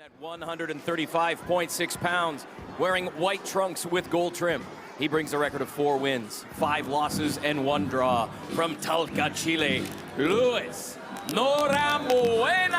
At 135.6 pounds, wearing white trunks with gold trim. He brings a record of 4 wins, 5 losses, and 1 draw. From Talca, Chile, Luis Norambuena!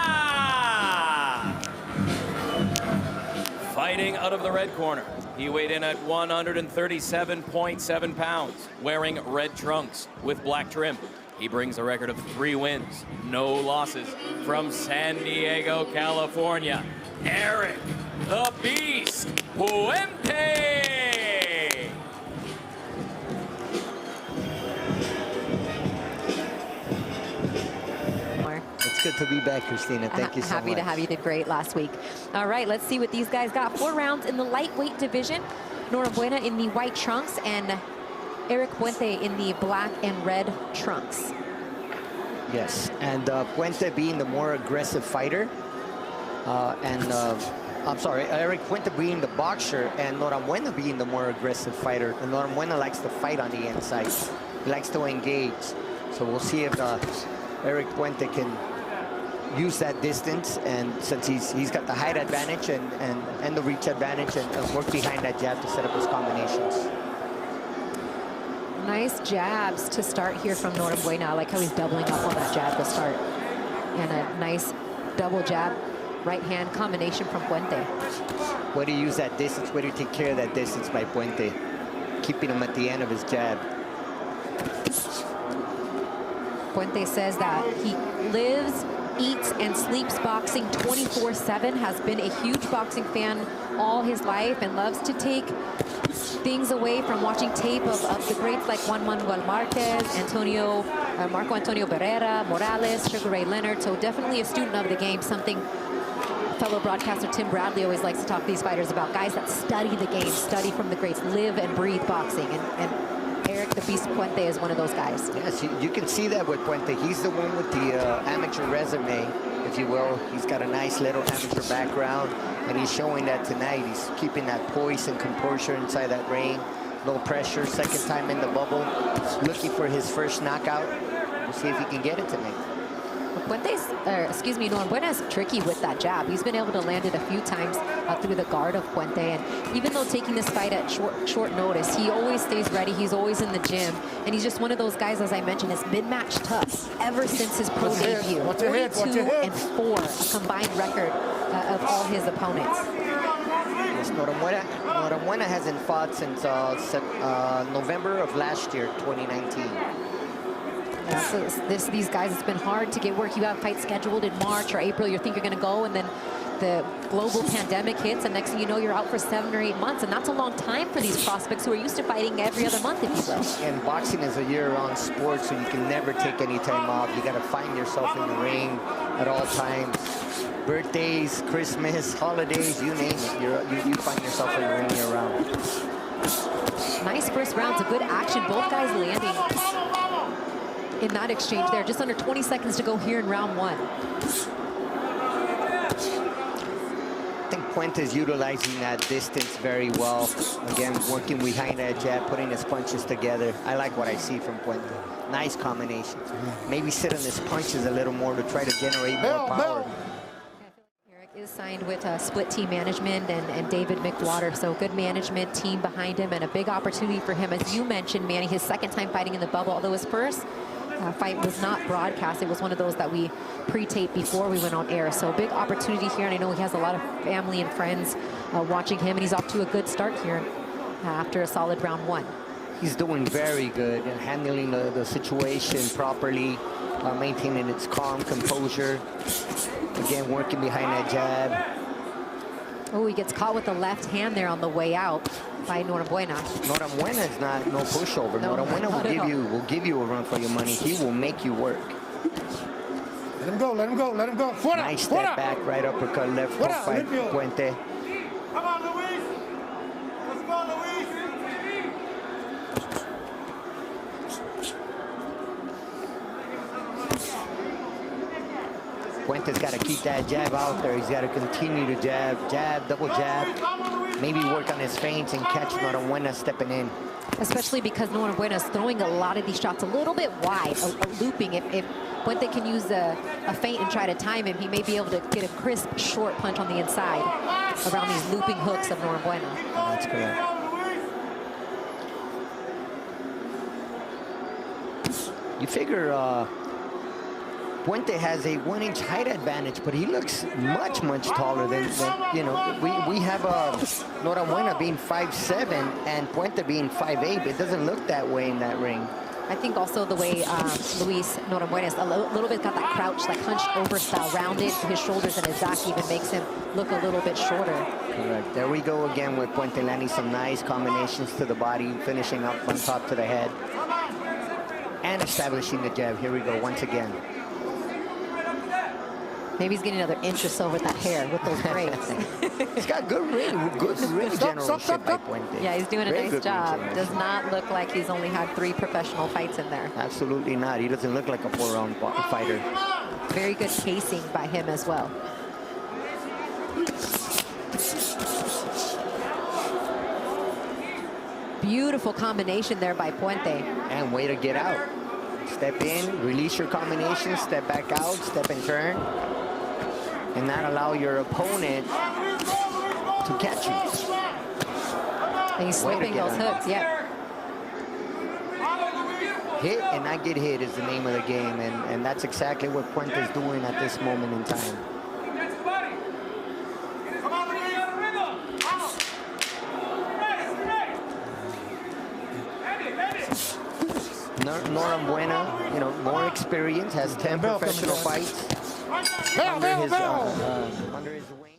Fighting out of the red corner. He weighed in at 137.7 pounds, wearing red trunks with black trim. He brings a record of 3 wins, no losses. From San Diego, California, Eric the Beast Puente! It's good to be back, Christina. Thank you so much. Happy to have you. Did great last week. All right, let's see what these guys got. 4 rounds in the lightweight division. Norambuena in the white trunks and Eric Puente in the black and red trunks. Yes, and Puente being the more aggressive fighter, I'm sorry, Eric Puente being the boxer, and Norambuena being the more aggressive fighter. And Norambuena likes to fight on the inside. He likes to engage. So we'll see if Eric Puente can use that distance, and since he's got the height advantage and the reach advantage, and work behind that jab to set up his combinations. Nice jabs to start here from Norambuena. I like how he's doubling up on that jab to start. And a nice double jab, right hand combination from Puente. Way to use that distance, way to take care of that distance by Puente, keeping him at the end of his jab. Puente says that he lives, eats, and sleeps boxing 24/7, has been a huge boxing fan all his life, and loves to take things away from watching tape of the greats like Juan Manuel Marquez, Marco Antonio Barrera, Morales, Sugar Ray Leonard. So definitely a student of the game, something fellow broadcaster Tim Bradley always likes to talk to these fighters about, guys that study the game, study from the greats, live and breathe boxing. And Eric the Beast Puente is one of those guys. Yes, you can see that with Puente. He's the one with the amateur resume, if you will. He's got a nice little amateur background, and he's showing that tonight. He's keeping that poise and composure inside that ring. No pressure, second time in the bubble. Looking for his first knockout. We'll see if he can get it tonight. Norambuena is tricky with that jab. He's been able to land it a few times through the guard of Puente. And even though taking this fight at short notice, he always stays ready. He's always in the gym. And he's just one of those guys, as I mentioned, has been match tough ever since his pro debut. 42-4, a combined record of all his opponents. Yes, Norambuena hasn't fought since November of last year, 2019. Yeah, so these guys, it's been hard to get work. You have fights scheduled in March or April. You think you're going to go, and then the global pandemic hits, and next thing you know, you're out for 7 or 8 months, and that's a long time for these prospects who are used to fighting every other month, if you will. And boxing is a year-round sport, so you can never take any time off. You got to find yourself in the ring at all times. Birthdays, Christmas, holidays, you name it. You find yourself in the ring year-round. Nice first rounds, a good action. Both guys landing in that exchange there. Just under 20 seconds to go here in round 1. I think Puente's utilizing that distance very well. Again, working behind that jab, putting his punches together. I like what I see from Puente. Nice combination. Maybe sit on his punches a little more to try to generate more power. Eric is signed with split team management and David McWater, so good management team behind him, and a big opportunity for him, as you mentioned, Manny, his second time fighting in the bubble, although his first fight was not broadcast. It was one of those that we pre-taped before we went on air. So big opportunity here, and I know he has a lot of family and friends watching him, and he's off to a good start here after a solid round 1. He's doing very good and handling the situation properly, maintaining its calm composure. Again, working behind that jab. Oh, he gets caught with the left hand there on the way out by Norambuena. Norambuena is no pushover. No, Norambuena will give you a run for your money. He will make you work. Let him go, let him go, let him go. Fuera, nice step fuera. Back, right uppercut, left hook by Puente. Come on, Luis. Let's go, Luis. Puente's got to keep that jab out there. He's got to continue to jab, double jab. Maybe work on his feints and catch Norambuena stepping in. Especially because Norambuena is throwing a lot of these shots a little bit wide, looping. If Puente can use a feint and try to time him, he may be able to get a crisp, short punch on the inside around these looping hooks of Norambuena. That's correct. You figure Puente has a 1-inch height advantage, but he looks much taller than you know. We have Norambuena being 5'7" and Puente being 5'8", but it doesn't look that way in that ring. I think also the way Luis Norambuena is a little bit got that crouch, like hunched over style, rounded. His shoulders and his back even makes him look a little bit shorter. Correct. There we go again with Puente landing some nice combinations to the body, finishing up on top to the head. And establishing the jab. Here we go once again. Maybe he's getting another inch or so with that hair, with those braids. He's got good ring generalship by Puente. Yeah, he's doing a nice job. Does not look like he's only had 3 professional fights in there. Absolutely not. He doesn't look like a 4-round fighter. Very good pacing by him as well. Beautiful combination there by Puente. And way to get out. Step in, release your combination, step back out, step and turn. And not allow your opponent to catch you. And he's slipping those hooks, yeah. Hit and not get hit is the name of the game, and that's exactly what Puente is doing at this moment in time. Norambuena, you know, more experience, has 10 professional fights under his wing.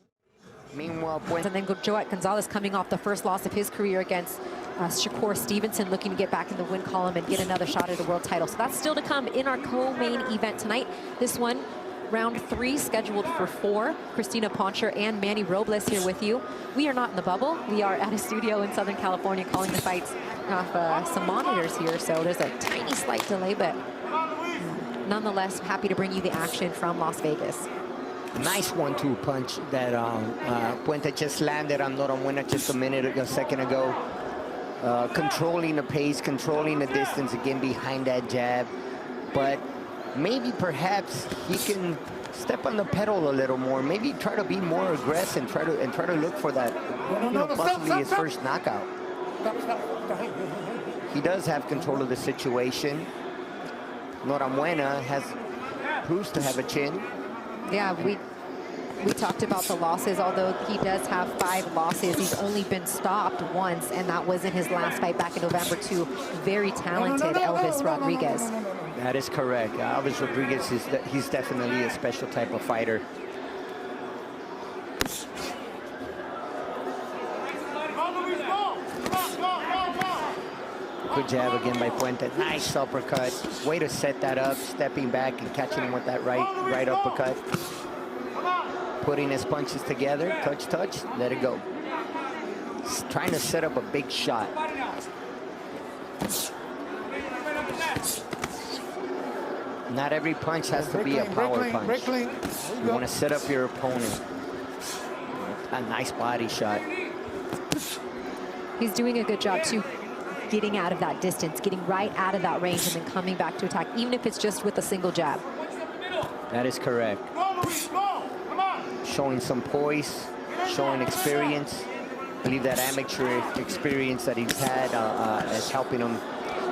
Meanwhile, Puente. And then Joet Gonzalez coming off the first loss of his career against Shakur Stevenson, looking to get back in the win column and get another shot at a world title. So that's still to come in our co-main event tonight. This one, round 3, scheduled for 4. Christina Poncher and Manny Robles here with you. We are not in the bubble. We are at a studio in Southern California calling the fights off some monitors here, so there's a tiny slight delay, but nonetheless happy to bring you the action from Las Vegas. Nice 1-2 punch that Puente just landed on Norambuena just a second ago. Controlling the pace, controlling the distance again behind that jab, but maybe perhaps he can step on the pedal a little more, maybe try to be more aggressive and try to look for that, you know, possibly his first knockout. He does have control of the situation. Norambuena proves to have a chin. Yeah, we talked about the losses. Although he does have 5 losses, he's only been stopped once, and that was in his last fight back in November to very talented Elvis Rodriguez. That is correct. Elvis Rodriguez he's definitely a special type of fighter. Good jab again by Puente. Nice uppercut. Way to set that up, stepping back and catching him with that right uppercut. Putting his punches together, touch, let it go. Trying to set up a big shot. Not every punch has to be a power punch. You want to set up your opponent. A nice body shot. He's doing a good job too, getting out of that distance, getting right out of that range, and then coming back to attack, even if it's just with a single jab. That is correct. Showing some poise, showing experience. I believe that amateur experience that he's had is helping him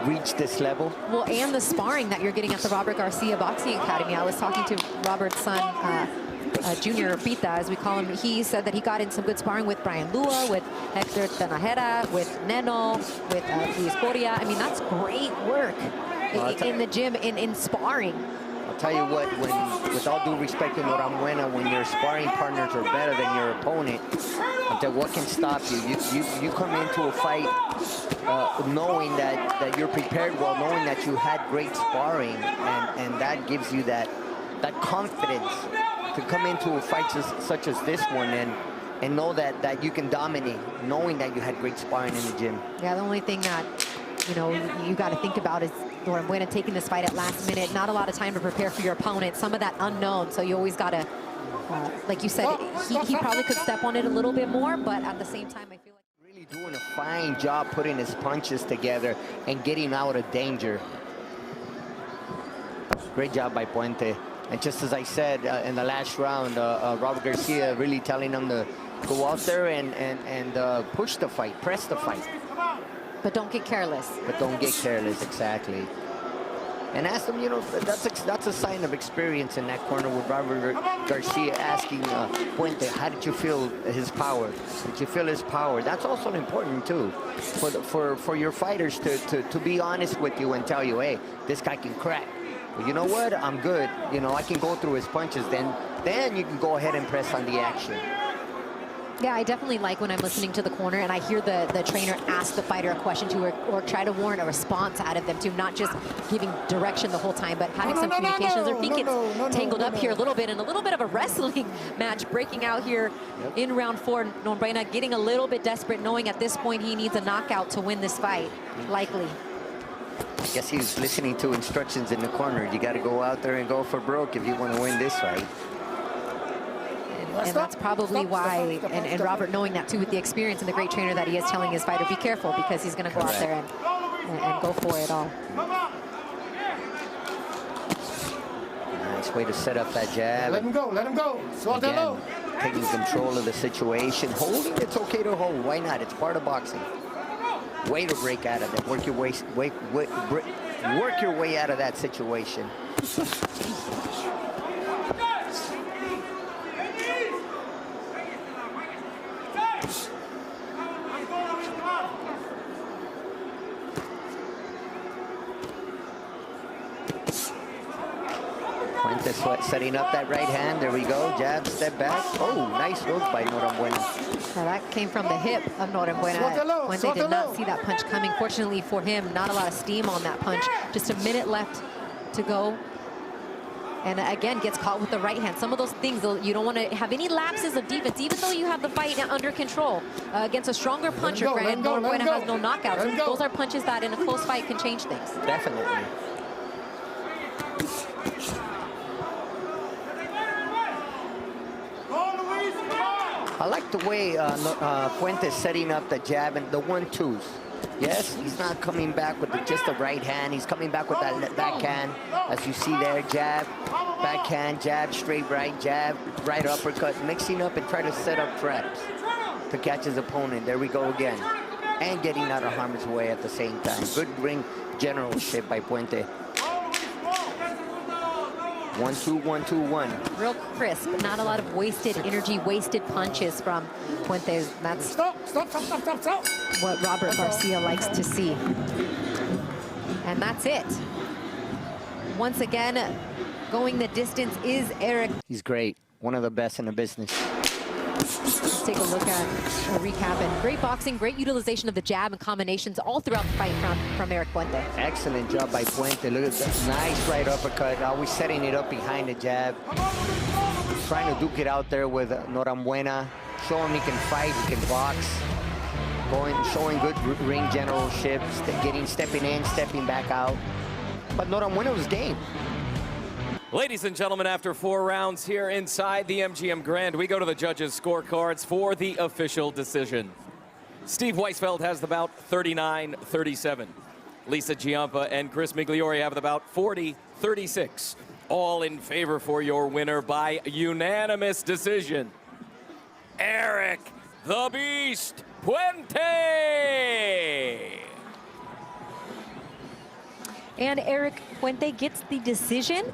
reach this level. Well, and the sparring that you're getting at the Robert Garcia Boxing Academy. I was talking to Robert's son, Junior Pita, as we call him. He said that he got in some good sparring with Brian Lua, with Hector Tanajera, with Neno, with Luis Coria. I mean, that's great work in the gym, in sparring. I'll tell you what, with all due respect to Norambuena, when your sparring partners are better than your opponent, what can stop you? You come into a fight knowing that you're prepared well, knowing that you had great sparring, and that gives you that confidence to come into a fight such as this one and know that you can dominate, knowing that you had great sparring in the gym. Yeah, the only thing that, you know, you got to think about is Norambuena taking this fight at last minute. Not a lot of time to prepare for your opponent. Some of that unknown, so you always got to, like you said, he probably could step on it a little bit more, but at the same time, I feel like doing a fine job putting his punches together and getting out of danger. Great job by Puente. And just as I said in the last round, Robert Garcia really telling him to go out there and push the fight, press the fight. But don't get careless. But don't get careless, exactly. And ask him, you know, that's a sign of experience in that corner with Robert Garcia asking Puente, how did you feel his power? Did you feel his power? That's also important too, for your fighters to be honest with you and tell you, hey, this guy can crack. But you know what? I'm good. You know, I can go through his punches. Then you can go ahead and press on the action. Yeah, I definitely like when I'm listening to the corner and I hear the trainer ask the fighter a question too, or try to warrant a response out of them too, not just giving direction the whole time, but having some communications. I think it's tangled up here a little bit, and a little bit of a wrestling match breaking out here in round 4. Norambuena getting a little bit desperate, knowing at this point he needs a knockout to win this fight, likely. I guess he's listening to instructions in the corner. You got to go out there and go for broke if you want to win this fight. And that's probably why, and Robert knowing that too with the experience and the great trainer that he is, telling his fighter, be careful, because he's going to go out there and go for it all. Nice way to set up that jab. Let him go, let him go. Again, taking control of the situation. Holding, it's okay to hold. Why not? It's part of boxing. Way to break out of that. Work your way out of that situation. Puente setting up that right hand. There we go. Jab, step back. Oh, nice hook by Norambuena. Now that came from the hip of Norambuena. Puente did not see that punch coming. Fortunately for him, not a lot of steam on that punch. Just a minute left to go. And again, gets caught with the right hand. Some of those things, you don't want to have any lapses of defense, even though you have the fight under control. Against a stronger puncher, granted, Norambuena has no knockouts. Those are punches that in a close fight can change things. Definitely. I like the way Puente's setting up the jab and the 1-2s. Yes, he's not coming back with just the right hand. He's coming back with that backhand, as you see there. Jab, backhand, jab, straight right, jab, right uppercut, mixing up and try to set up traps to catch his opponent. There we go again. And getting out of harm's way at the same time. Good ring generalship by Puente. 1-2, 1-2, 1. Real crisp, not a lot of wasted energy, wasted punches from Puente. That's what Robert Garcia likes to see. And that's it. Once again, going the distance is Eric. He's great. One of the best in the business. Let's take a look at a recap. And great boxing, great utilization of the jab and combinations all throughout the fight from Eric Puente. Excellent job by Puente. Look at that nice right uppercut. Always setting it up behind the jab. Trying to duke it out there with Norambuena. Showing he can fight, he can box. Showing good ring generalship. Stepping in, stepping back out. But Norambuena was game. Ladies and gentlemen, after 4 rounds here inside the MGM Grand, we go to the judges' scorecards for the official decision. Steve Weisfeld has the bout 39-37. Lisa Giampa and Chris Migliore have the bout 40-36. All in favor for your winner by unanimous decision, Eric the Beast Puente! And Eric Puente gets the decision.